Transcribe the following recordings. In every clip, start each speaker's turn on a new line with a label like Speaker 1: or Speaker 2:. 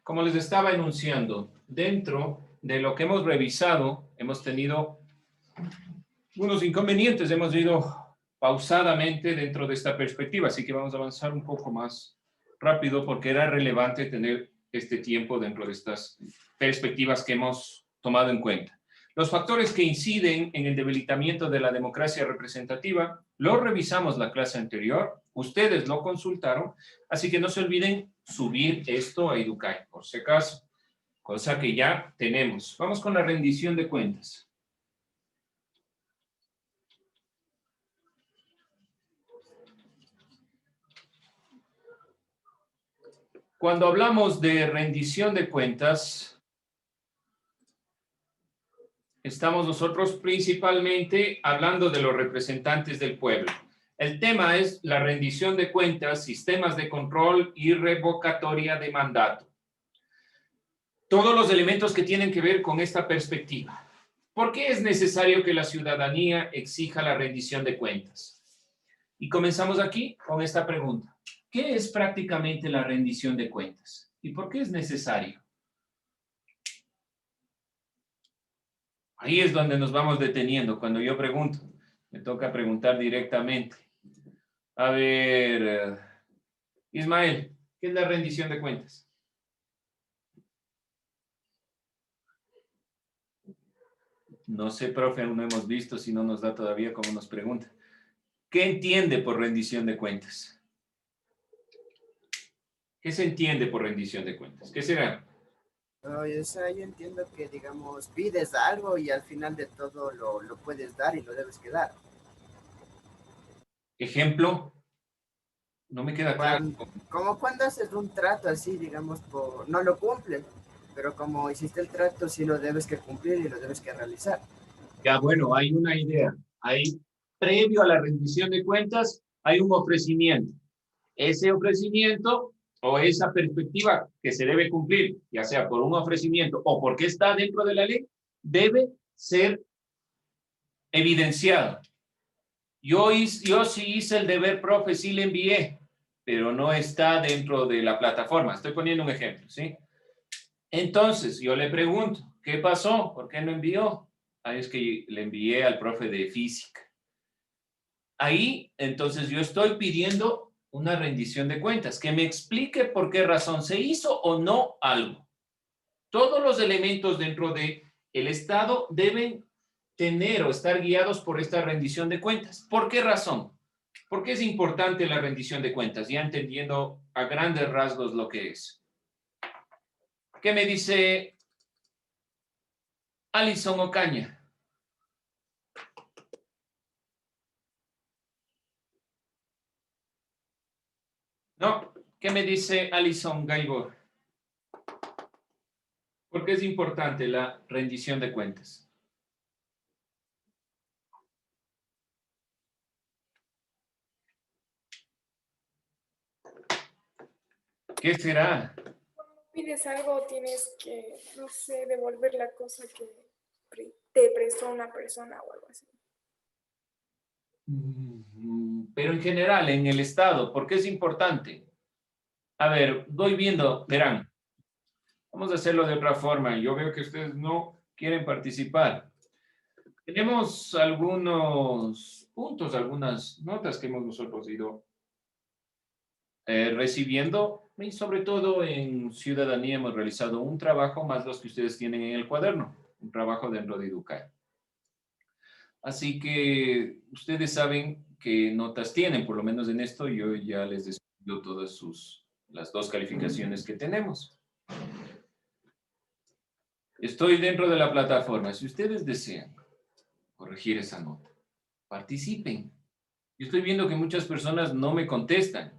Speaker 1: Como les estaba enunciando, dentro de lo que hemos revisado, hemos tenido unos inconvenientes, hemos ido pausadamente dentro de esta perspectiva, así que vamos a avanzar un poco más rápido porque era relevante tener este tiempo dentro de estas perspectivas que hemos tomado en cuenta. Los factores que inciden en el debilitamiento de la democracia representativa, lo revisamos la clase anterior, ustedes lo consultaron, así que no se olviden subir esto a Educay, por si acaso, cosa que ya tenemos. Vamos con la rendición de cuentas. Cuando hablamos de rendición de cuentas, estamos nosotros principalmente hablando de los representantes del pueblo. El tema es la rendición de cuentas, sistemas de control y revocatoria de mandato. Todos los elementos que tienen que ver con esta perspectiva. ¿Por qué es necesario que la ciudadanía exija la rendición de cuentas? Y comenzamos aquí con esta pregunta. ¿Qué es prácticamente la rendición de cuentas? ¿Y por qué es necesario? Ahí es donde nos vamos deteniendo. Cuando yo pregunto, me toca preguntar directamente. A ver, Ismael, ¿qué es la rendición de cuentas? No sé, profe, aún no hemos visto, si no nos da todavía como nos pregunta. ¿Qué entiende por rendición de cuentas? ¿Qué se entiende por rendición de cuentas? ¿Qué será?
Speaker 2: O sea, yo entiendo que, digamos, pides algo y al final de todo lo puedes dar y lo debes quedar.
Speaker 1: Ejemplo, no me queda claro.
Speaker 2: Como cuando haces un trato así, digamos, no lo cumples, pero como hiciste el trato, sí lo debes que cumplir y lo debes que realizar.
Speaker 1: Ya, bueno, hay una idea. Hay, previo a la rendición de cuentas, hay un ofrecimiento. Ese ofrecimiento o esa perspectiva que se debe cumplir, ya sea por un ofrecimiento o porque está dentro de la ley, debe ser evidenciado. Yo sí hice el deber, profe, sí le envié, pero no está dentro de la plataforma. Estoy poniendo un ejemplo, ¿sí? Entonces, yo le pregunto, ¿qué pasó? ¿Por qué no envió? Ahí es que le envié al profe de física. Ahí, entonces, yo estoy pidiendo una rendición de cuentas, que me explique por qué razón se hizo o no algo. Todos los elementos dentro de el Estado deben tener o estar guiados por esta rendición de cuentas. ¿Por qué razón? ¿Por qué es importante la rendición de cuentas? Ya entendiendo a grandes rasgos lo que es. ¿Qué me dice Alison Ocaña? No, ¿qué me dice Alison Gaibor? ¿Por qué es importante la rendición de cuentas? ¿Qué será?
Speaker 3: Pides algo, tienes que, no sé, devolver la cosa que te prestó una persona o algo así.
Speaker 1: Pero en general, en el Estado, ¿por qué es importante? A ver, voy viendo, verán, vamos a hacerlo de otra forma. Yo veo que ustedes no quieren participar. Tenemos algunos puntos, algunas notas que hemos nosotros ido recibiendo y sobre todo en Ciudadanía hemos realizado un trabajo más los que ustedes tienen en el cuaderno, un trabajo dentro de Educar. Así que ustedes saben qué notas tienen, por lo menos en esto yo ya les despido todas las dos calificaciones que tenemos. Estoy dentro de la plataforma. Si ustedes desean corregir esa nota, participen. Yo estoy viendo que muchas personas no me contestan.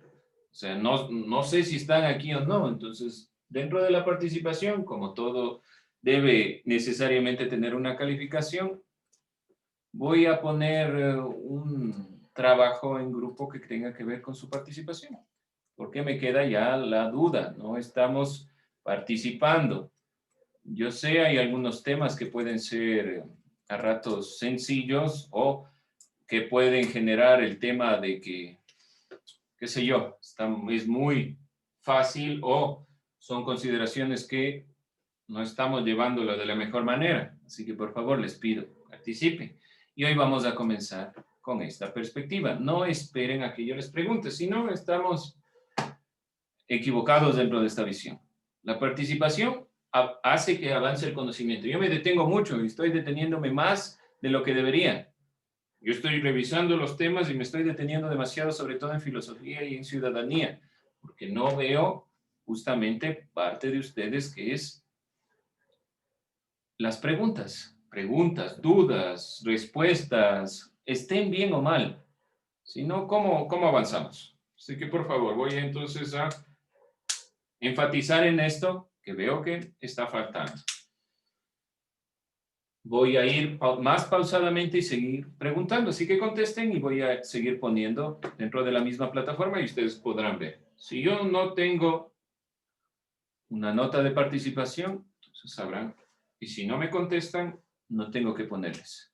Speaker 1: O sea, no sé si están aquí o no. Entonces, dentro de la participación, como todo debe necesariamente tener una calificación, voy a poner un trabajo en grupo que tenga que ver con su participación. Porque me queda ya la duda, no estamos participando. Yo sé, hay algunos temas que pueden ser a ratos sencillos o que pueden generar el tema de que, qué sé yo, es muy fácil o son consideraciones que no estamos llevándolo de la mejor manera. Así que por favor les pido, participen. Y hoy vamos a comenzar con esta perspectiva. No esperen a que yo les pregunte, si no estamos equivocados dentro de esta visión. La participación hace que avance el conocimiento. Yo me detengo mucho y estoy deteniéndome más de lo que debería. Yo estoy revisando los temas y me estoy deteniendo demasiado, sobre todo en filosofía y en ciudadanía, porque no veo justamente parte de ustedes que es las preguntas. Preguntas, dudas, respuestas, estén bien o mal. Si no, ¿cómo avanzamos? Así que por favor, voy entonces a enfatizar en esto que veo que está faltando. Voy a ir más pausadamente y seguir preguntando. Así que contesten y voy a seguir poniendo dentro de la misma plataforma y ustedes podrán ver. Si yo no tengo una nota de participación, entonces sabrán. Y si no me contestan, no tengo que ponerles.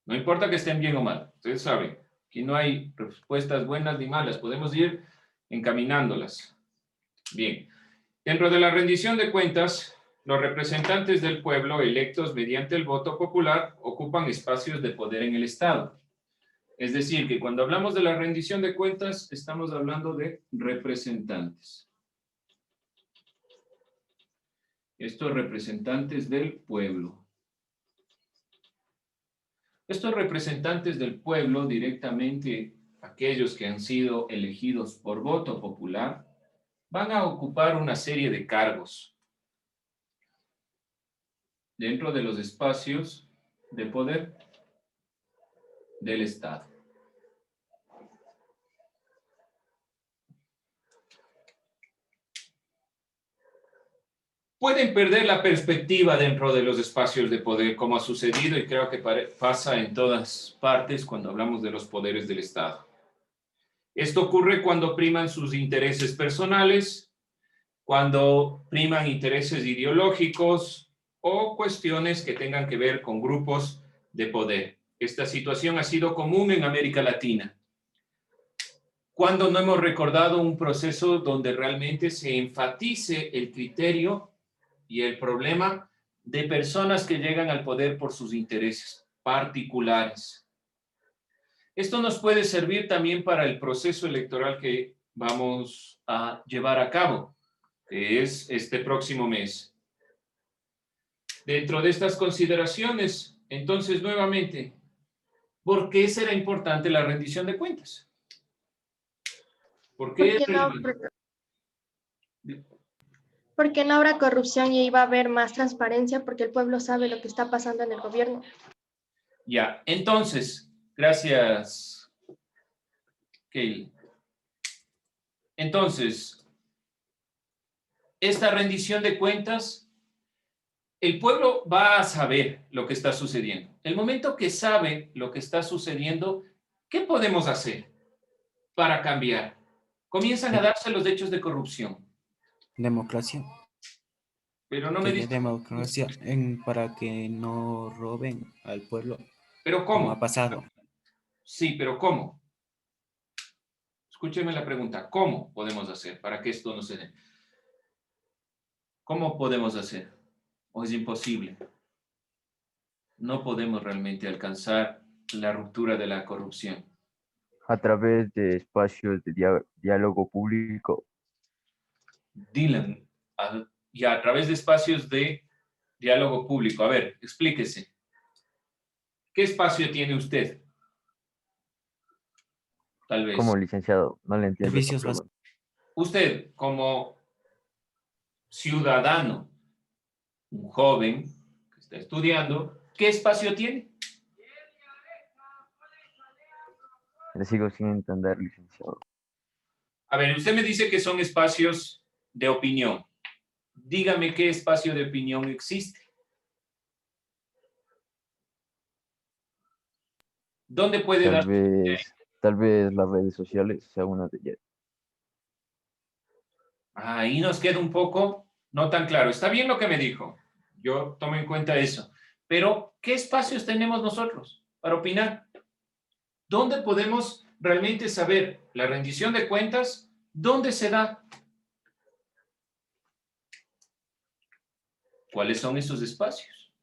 Speaker 1: No importa que estén bien o mal. Ustedes saben, aquí no hay respuestas buenas ni malas. Podemos ir encaminándolas. Bien. Dentro de la rendición de cuentas, los representantes del pueblo electos mediante el voto popular ocupan espacios de poder en el Estado. Es decir, que cuando hablamos de la rendición de cuentas, estamos hablando de representantes. Estos representantes del pueblo. Estos representantes del pueblo, directamente aquellos que han sido elegidos por voto popular, van a ocupar una serie de cargos dentro de los espacios de poder del Estado. Pueden perder la perspectiva dentro de los espacios de poder, como ha sucedido y creo que pasa en todas partes cuando hablamos de los poderes del Estado. Esto ocurre cuando priman sus intereses personales, cuando priman intereses ideológicos o cuestiones que tengan que ver con grupos de poder. Esta situación ha sido común en América Latina. Cuando no hemos recordado un proceso donde realmente se enfatice el criterio y el problema de personas que llegan al poder por sus intereses particulares. Esto nos puede servir también para el proceso electoral que vamos a llevar a cabo, que es este próximo mes. Dentro de estas consideraciones, entonces, nuevamente, ¿por qué será importante la rendición de cuentas? ¿Por qué es relevante?
Speaker 4: Porque no habrá corrupción y va a haber más transparencia porque el pueblo sabe lo que está pasando en el gobierno.
Speaker 1: Ya, entonces, gracias, Kaylee. Entonces, esta rendición de cuentas, el pueblo va a saber lo que está sucediendo. El momento que sabe lo que está sucediendo, ¿qué podemos hacer para cambiar? Comienzan a darse los hechos de corrupción.
Speaker 5: Democracia.
Speaker 1: Pero no me
Speaker 5: Que
Speaker 1: dice.
Speaker 5: democracia para que no roben al pueblo.
Speaker 1: ¿Pero
Speaker 5: Como
Speaker 1: cómo?
Speaker 5: ha pasado.
Speaker 1: Sí, pero ¿cómo? Escúcheme la pregunta. ¿Cómo podemos hacer para que esto no se dé? ¿Cómo podemos hacer? ¿O es imposible? No podemos realmente alcanzar la ruptura de la corrupción.
Speaker 6: A través de espacios de diálogo público.
Speaker 1: Dylan, y a través de espacios de diálogo público. A ver, explíquese. ¿Qué espacio tiene usted? Tal vez.
Speaker 6: Como licenciado, no le entiendo.
Speaker 5: Servicios básicos.
Speaker 1: Usted, como ciudadano, un joven que está estudiando, ¿qué espacio tiene?
Speaker 6: Le sigo sin entender, licenciado.
Speaker 1: A ver, usted me dice que son espacios de opinión. Dígame qué espacio de opinión existe. ¿Dónde puede dar?
Speaker 6: Tal vez las redes sociales sea una de ellas.
Speaker 1: Ahí nos queda un poco no tan claro. Está bien lo que me dijo. Yo tomo en cuenta eso. Pero, ¿qué espacios tenemos nosotros para opinar? ¿Dónde podemos realmente saber la rendición de cuentas? ¿Dónde se da? ¿Cuáles son esos espacios?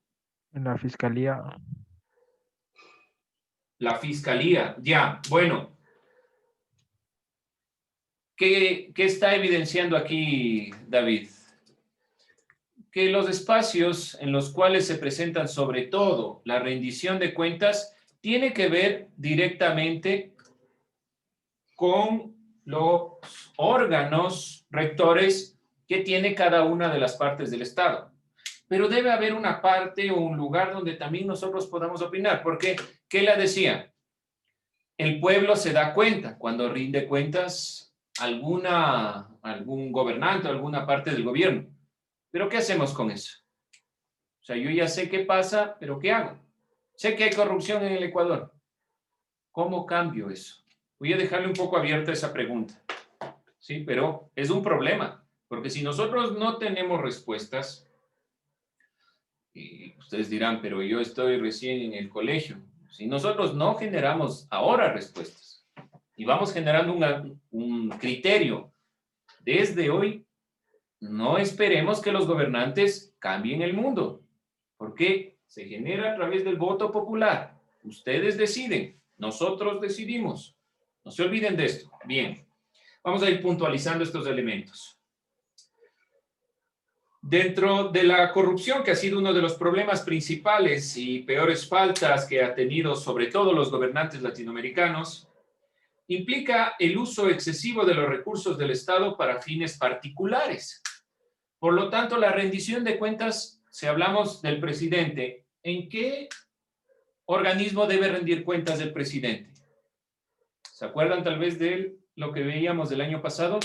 Speaker 7: En la fiscalía.
Speaker 1: La fiscalía, ya, bueno. ¿Qué está evidenciando aquí, David? Que los espacios en los cuales se presentan sobre todo la rendición de cuentas tiene que ver directamente con los órganos rectores que tiene cada una de las partes del Estado. Pero debe haber una parte o un lugar donde también nosotros podamos opinar, porque, ¿qué le decía? El pueblo se da cuenta cuando rinde cuentas algún gobernante o alguna parte del gobierno. ¿Pero qué hacemos con eso? O sea, yo ya sé qué pasa, pero ¿qué hago? Sé que hay corrupción en el Ecuador. ¿Cómo cambio eso? Voy a dejarle un poco abierta esa pregunta. Sí, pero es un problema, porque si nosotros no tenemos respuestas, y ustedes dirán, pero yo estoy recién en el colegio. Si nosotros no generamos ahora respuestas y vamos generando un criterio desde hoy, no esperemos que los gobernantes cambien el mundo, porque se genera a través del voto popular. Ustedes deciden, nosotros decidimos. No se olviden de esto. Bien, vamos a ir puntualizando estos elementos. Dentro de la corrupción, que ha sido uno de los problemas principales y peores faltas que ha tenido sobre todo los gobernantes latinoamericanos, implica el uso excesivo de los recursos del Estado para fines particulares. Por lo tanto, la rendición de cuentas, si hablamos del presidente, ¿en qué organismo debe rendir cuentas el presidente? ¿Se acuerdan tal vez de lo que veíamos del año pasado?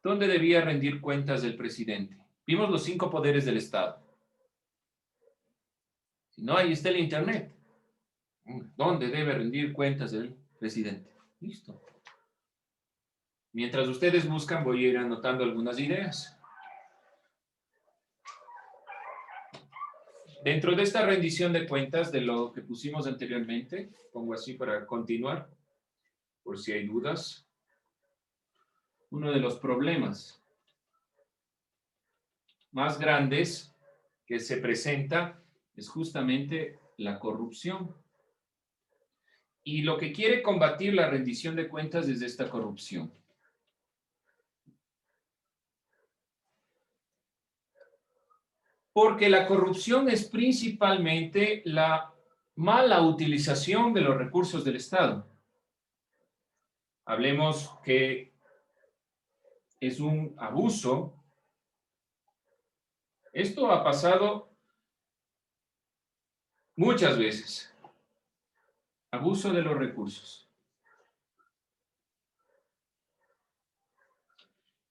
Speaker 1: ¿Dónde debía rendir cuentas el presidente? Vimos los 5 poderes del Estado. Si no, ahí está el Internet. ¿Dónde debe rendir cuentas el presidente? Listo. Mientras ustedes buscan, voy a ir anotando algunas ideas. Dentro de esta rendición de cuentas, de lo que pusimos anteriormente, pongo así para continuar, por si hay dudas. Uno de los problemas más grandes que se presenta es justamente la corrupción. Y lo que quiere combatir la rendición de cuentas es esta corrupción. Porque la corrupción es principalmente la mala utilización de los recursos del Estado. Hablemos que es un abuso. Esto ha pasado muchas veces. Abuso de los recursos.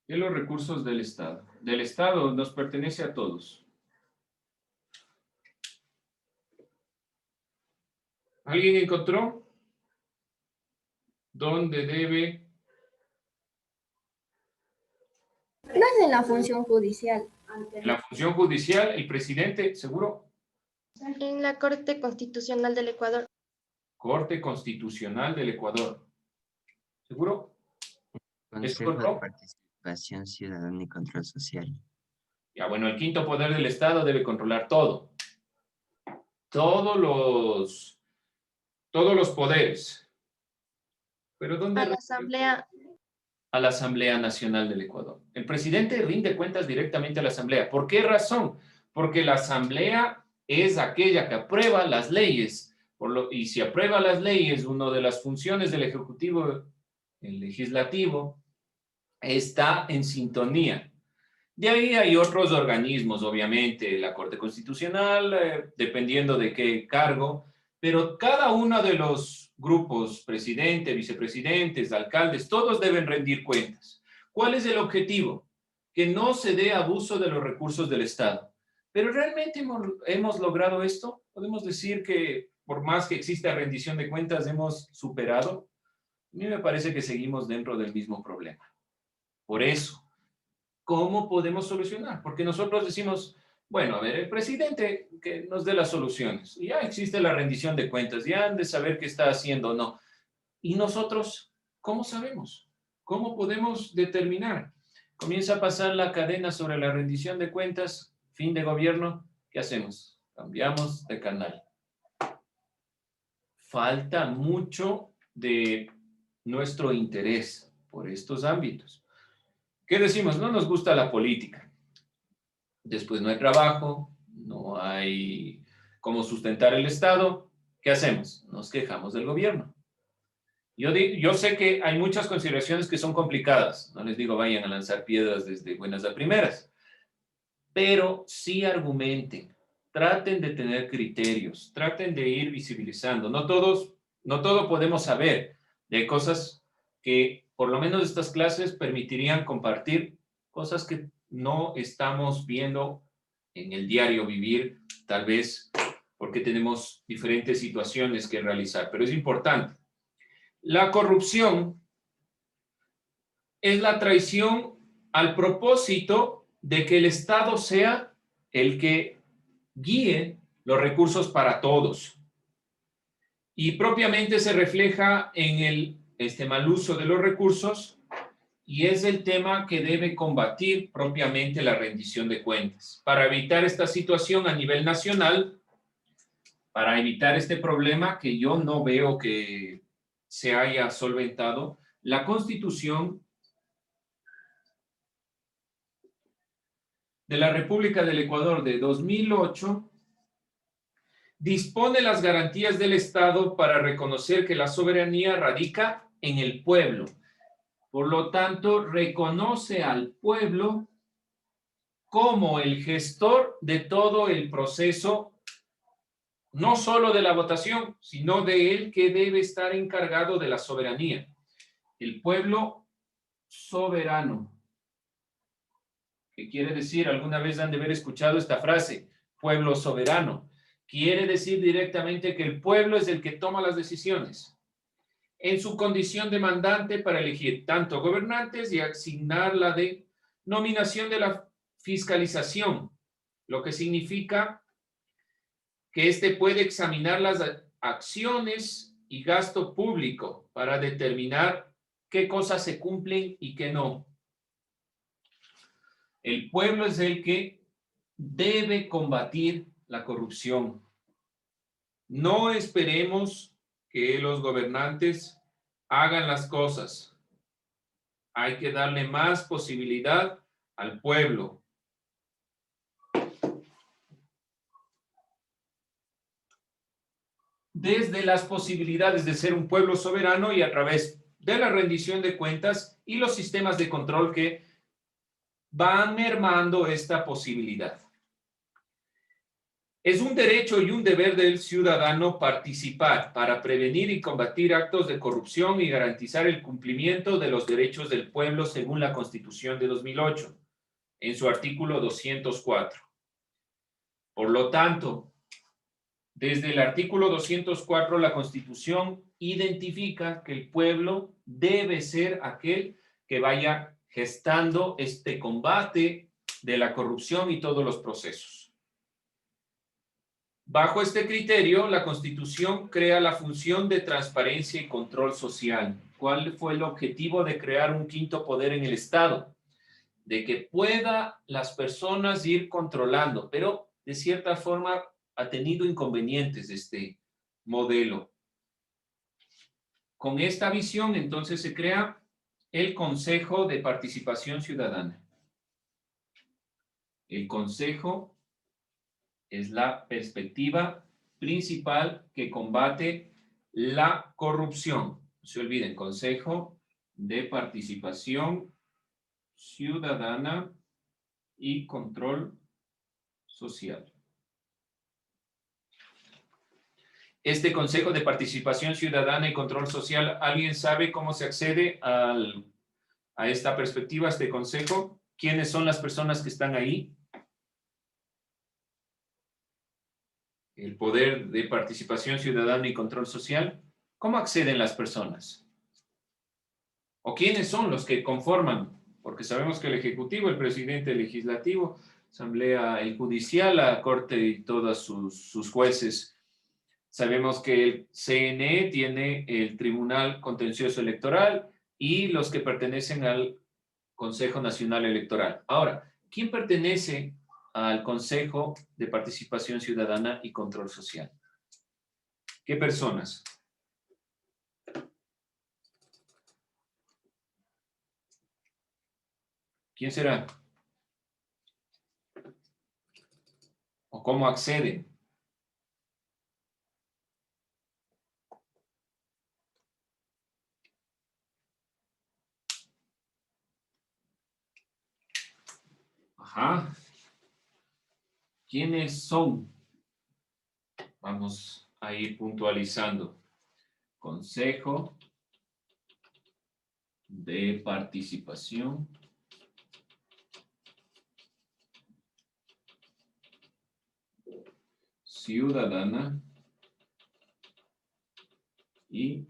Speaker 1: De los recursos del Estado. Del Estado nos pertenece a todos. ¿Alguien encontró? ¿Dónde debe?
Speaker 8: No es en la función judicial.
Speaker 1: En la función judicial, el presidente, ¿seguro?
Speaker 4: En la Corte Constitucional del Ecuador.
Speaker 1: Corte Constitucional del Ecuador. ¿Seguro?
Speaker 9: Consejo de Participación Ciudadana y Control Social.
Speaker 1: Ya, bueno, el 5º poder del Estado debe controlar todo. Todos los poderes. ¿Pero dónde?
Speaker 4: A la Asamblea.
Speaker 1: A la Asamblea Nacional del Ecuador. El presidente rinde cuentas directamente a la Asamblea. ¿Por qué razón? Porque la Asamblea es aquella que aprueba las leyes. Y si aprueba las leyes, una de las funciones del Ejecutivo, el Legislativo, está en sintonía. De ahí hay otros organismos, obviamente, la Corte Constitucional, dependiendo de qué cargo, pero cada uno de los grupos, presidente, vicepresidentes, alcaldes, todos deben rendir cuentas. ¿Cuál es el objetivo? Que no se dé abuso de los recursos del Estado. ¿Pero realmente hemos logrado esto? ¿Podemos decir que por más que exista rendición de cuentas hemos superado? A mí me parece que seguimos dentro del mismo problema. Por eso, ¿cómo podemos solucionar? Porque nosotros decimos, bueno, a ver, el presidente que nos dé las soluciones. Ya existe la rendición de cuentas, ya han de saber qué está haciendo o no. ¿Y nosotros cómo sabemos? ¿Cómo podemos determinar? Comienza a pasar la cadena sobre la rendición de cuentas, fin de gobierno, ¿qué hacemos? Cambiamos de canal. Falta mucho de nuestro interés por estos ámbitos. ¿Qué decimos? No nos gusta la política. Después no hay trabajo, no hay cómo sustentar el Estado. ¿Qué hacemos? Nos quejamos del gobierno. Yo sé que hay muchas consideraciones que son complicadas. No les digo vayan a lanzar piedras desde buenas a primeras. Pero sí argumenten. Traten de tener criterios. Traten de ir visibilizando. No todo podemos saber. Hay cosas que, por lo menos estas clases, permitirían compartir cosas que no estamos viendo en el diario vivir, tal vez porque tenemos diferentes situaciones que realizar. Pero es importante. La corrupción es la traición al propósito de que el Estado sea el que guíe los recursos para todos. Y propiamente se refleja en el mal uso de los recursos y es el tema que debe combatir propiamente la rendición de cuentas. Para evitar esta situación a nivel nacional, para evitar este problema que yo no veo que se haya solventado, la Constitución de la República del Ecuador de 2008 dispone las garantías del Estado para reconocer que la soberanía radica en el pueblo. Por lo tanto, reconoce al pueblo como el gestor de todo el proceso, no solo de la votación, sino de él que debe estar encargado de la soberanía. El pueblo soberano. ¿Qué quiere decir? Alguna vez han de haber escuchado esta frase, pueblo soberano. Quiere decir directamente que el pueblo es el que toma las decisiones en su condición de mandante para elegir tanto gobernantes y asignar la nominación de la fiscalización, lo que significa que éste puede examinar las acciones y gasto público para determinar qué cosas se cumplen y qué no. El pueblo es el que debe combatir la corrupción. No esperemos que los gobernantes hagan las cosas. Hay que darle más posibilidad al pueblo. Desde las posibilidades de ser un pueblo soberano y a través de la rendición de cuentas y los sistemas de control que van mermando esta posibilidad. Es un derecho y un deber del ciudadano participar para prevenir y combatir actos de corrupción y garantizar el cumplimiento de los derechos del pueblo según la Constitución de 2008, en su artículo 204. Por lo tanto, desde el artículo 204, la Constitución identifica que el pueblo debe ser aquel que vaya gestando este combate de la corrupción y todos los procesos. Bajo este criterio, la Constitución crea la función de transparencia y control social. ¿Cuál fue el objetivo de crear un quinto poder en el Estado? De que pueda las personas ir controlando, pero de cierta forma ha tenido inconvenientes este modelo. Con esta visión, entonces, se crea el Consejo de Participación Ciudadana. El Consejo es la perspectiva principal que combate la corrupción. No se olviden, Consejo de Participación Ciudadana y Control Social. Este Consejo de Participación Ciudadana y Control Social, ¿alguien sabe cómo se accede a esta perspectiva, a este consejo? ¿Quiénes son las personas que están ahí? El poder de participación ciudadana y control social. ¿Cómo acceden las personas? ¿O quiénes son los que conforman? Porque sabemos que el Ejecutivo, el Presidente, el Legislativo, Asamblea, el Judicial, la Corte y todos sus jueces. Sabemos que el CNE tiene el Tribunal Contencioso Electoral y los que pertenecen al Consejo Nacional Electoral. Ahora, ¿quién pertenece al Consejo de Participación Ciudadana y Control Social? ¿Qué personas? ¿Quién será? ¿O cómo acceden? Ajá. ¿Quiénes son? Vamos a ir puntualizando. Consejo de Participación Ciudadana y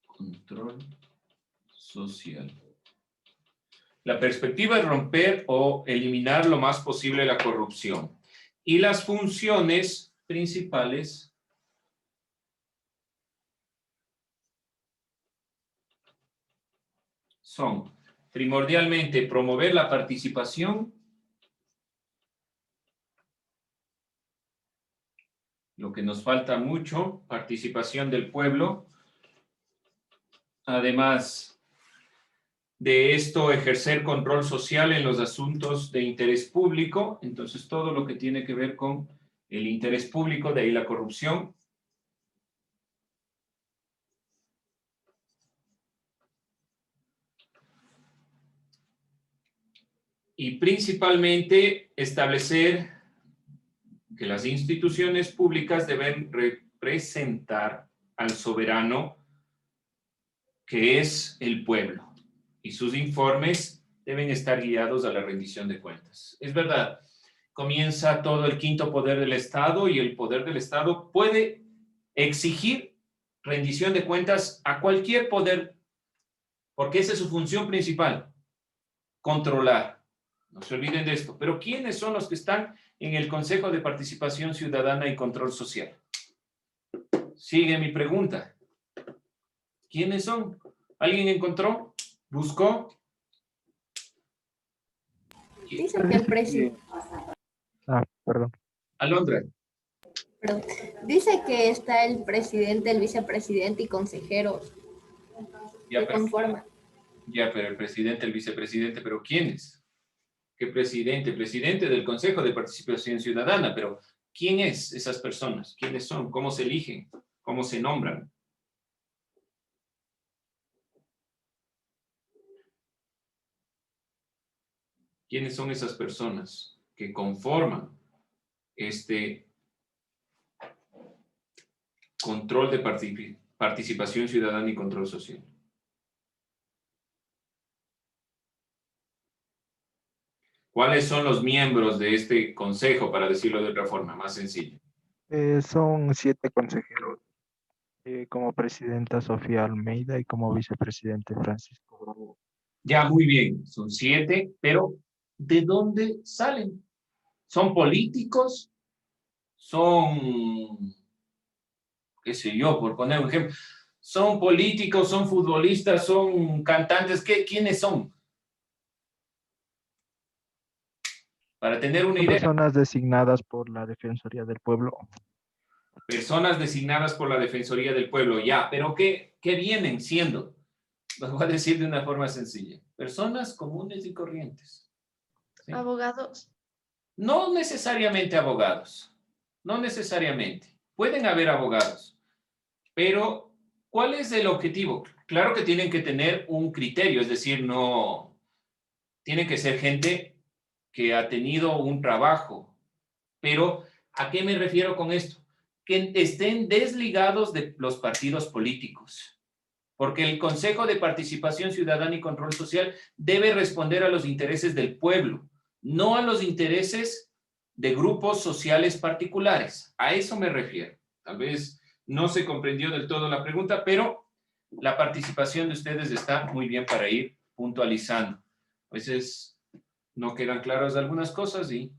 Speaker 1: Control Social. La perspectiva es romper o eliminar lo más posible la corrupción. Y las funciones principales son primordialmente promover la participación, lo que nos falta mucho, participación del pueblo. Además de esto, ejercer control social en los asuntos de interés público. Entonces, todo lo que tiene que ver con el interés público, de ahí la corrupción. Y principalmente establecer que las instituciones públicas deben representar al soberano, que es el pueblo, y sus informes deben estar guiados a la rendición de cuentas. Es verdad, comienza todo el quinto poder del Estado, y el poder del Estado puede exigir rendición de cuentas a cualquier poder, porque esa es su función principal, controlar. No se olviden de esto. Pero ¿quiénes son los que están en el Consejo de Participación Ciudadana y Control Social? Sigue mi pregunta. ¿Quiénes son? ¿Alguien encontró? ¿Buscó?
Speaker 8: Dice que el presidente,
Speaker 7: Perdón.
Speaker 1: Alondra.
Speaker 8: dice que está el presidente, el vicepresidente y consejeros
Speaker 1: Ya,
Speaker 8: que conforman.
Speaker 1: pero el presidente, el vicepresidente, ¿pero quiénes? ¿Qué presidente? Presidente del Consejo de Participación Ciudadana, pero ¿quién es esas personas? ¿Quiénes son? ¿Cómo se eligen? ¿Cómo se nombran? ¿Quiénes son esas personas que conforman este control de participación ciudadana y control social? ¿Cuáles son los miembros de este consejo, para decirlo de otra forma, más sencilla?
Speaker 7: Son 7 consejeros. Como presidenta Sofía Almeida y como vicepresidente Francisco Bravo.
Speaker 1: Ya, muy bien, son 7, pero ¿de dónde salen? ¿Son políticos? ¿Son, qué sé yo, por poner un ejemplo? ¿Son políticos, son futbolistas, son cantantes? ¿Quiénes son? Para tener una
Speaker 7: Son
Speaker 1: idea.
Speaker 7: personas designadas por la Defensoría del Pueblo.
Speaker 1: Personas designadas por la Defensoría del Pueblo, ya, pero ¿qué vienen siendo? Lo voy a decir de una forma sencilla. Personas comunes y corrientes. ¿Sí?
Speaker 4: Abogados.
Speaker 1: No necesariamente abogados, no necesariamente. Pueden haber abogados, pero ¿cuál es el objetivo? Claro que tienen que tener un criterio, es decir, no, tienen que ser gente que ha tenido un trabajo, pero ¿a qué me refiero con esto? Que estén desligados de los partidos políticos, porque el Consejo de Participación Ciudadana y Control Social debe responder a los intereses del pueblo, no a los intereses de grupos sociales particulares. A eso me refiero. Tal vez no se comprendió del todo la pregunta, pero la participación de ustedes está muy bien para ir puntualizando. A veces no quedan claras algunas cosas y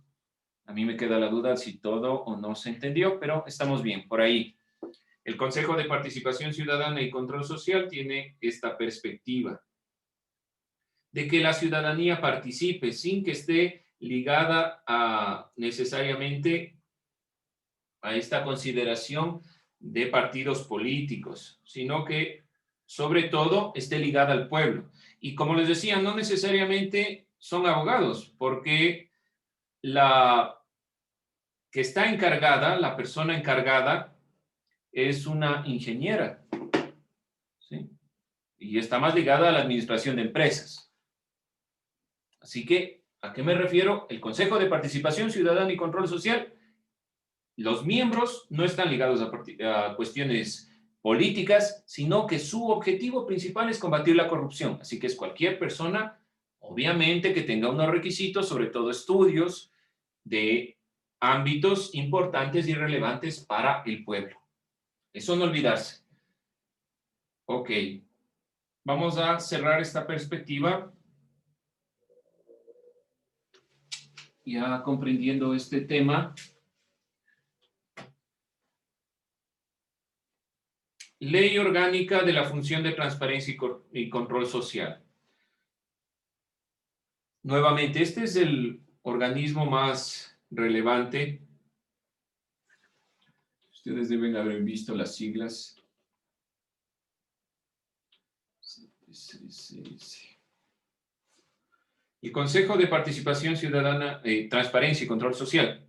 Speaker 1: a mí me queda la duda si todo o no se entendió, pero estamos bien por ahí. El Consejo de Participación Ciudadana y Control Social tiene esta perspectiva. de que la ciudadanía participe sin que esté ligada necesariamente a esta consideración de partidos políticos, sino que sobre todo esté ligada al pueblo. Y como les decía, no necesariamente son abogados, porque la que está encargada, la persona encargada, es una ingeniera, ¿sí? Y está más ligada a la administración de empresas. Así que, ¿a qué me refiero? El Consejo de Participación Ciudadana y Control Social, los miembros no están ligados a cuestiones políticas, sino que su objetivo principal es combatir la corrupción. Así que es cualquier persona, obviamente, que tenga unos requisitos, sobre todo estudios de ámbitos importantes y relevantes para el pueblo. Eso no olvidarse. Ok. Vamos a cerrar esta perspectiva. Ya comprendiendo este tema. Ley Orgánica de la Función de Transparencia y Control Social. Nuevamente, este es el organismo más relevante. Ustedes deben haber visto las siglas. El Consejo de Participación Ciudadana, Transparencia y Control Social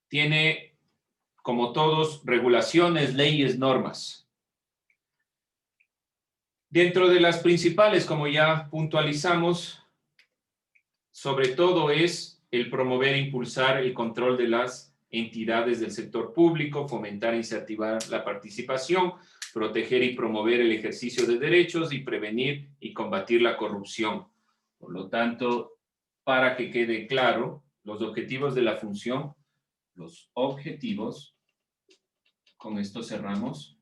Speaker 1: tiene, como todos, regulaciones, leyes, normas. Dentro de las principales, como ya puntualizamos, sobre todo es el promover e impulsar el control de las entidades del sector público, fomentar e incentivar la participación, proteger y promover el ejercicio de derechos y prevenir y combatir la corrupción. Por lo tanto, para que quede claro, los objetivos de la función, los objetivos, con esto cerramos,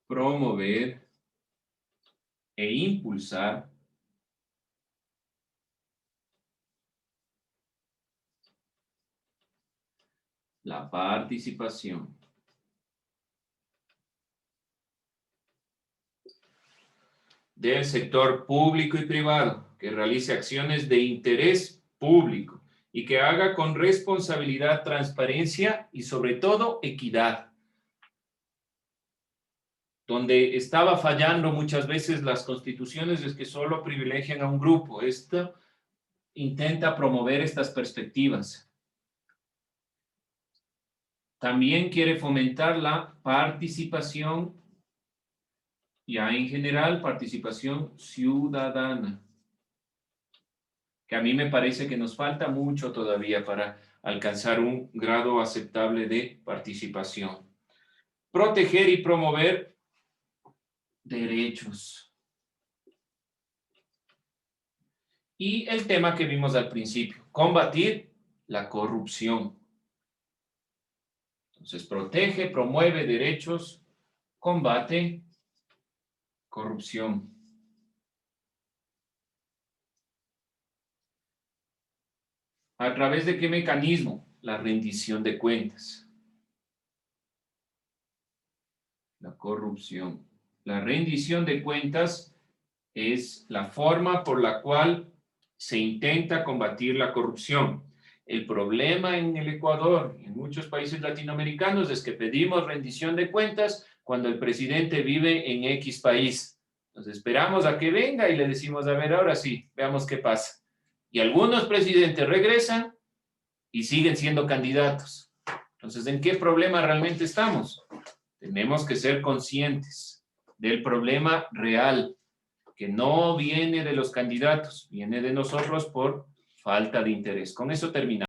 Speaker 1: promover e impulsar la participación del sector público y privado que realice acciones de interés público y que haga con responsabilidad, transparencia y sobre todo equidad. Donde estaba fallando muchas veces las constituciones es que solo privilegian a un grupo. Esto intenta promover estas perspectivas. También quiere fomentar la participación, ya en general, participación ciudadana, que a mí me parece que nos falta mucho todavía para alcanzar un grado aceptable de participación. Proteger y promover derechos. Y el tema que vimos al principio, combatir la corrupción. Entonces, protege, promueve derechos, combate corrupción. ¿A través de qué mecanismo? La rendición de cuentas. La corrupción. La rendición de cuentas es la forma por la cual se intenta combatir la corrupción. El problema en el Ecuador y en muchos países latinoamericanos es que pedimos rendición de cuentas cuando el presidente vive en X país. Nos esperamos a que venga y le decimos, a ver, ahora sí, veamos qué pasa. Y algunos presidentes regresan y siguen siendo candidatos. Entonces, ¿en qué problema realmente estamos? Tenemos que ser conscientes del problema real, que no viene de los candidatos, viene de nosotros por falta de interés. Con eso terminamos.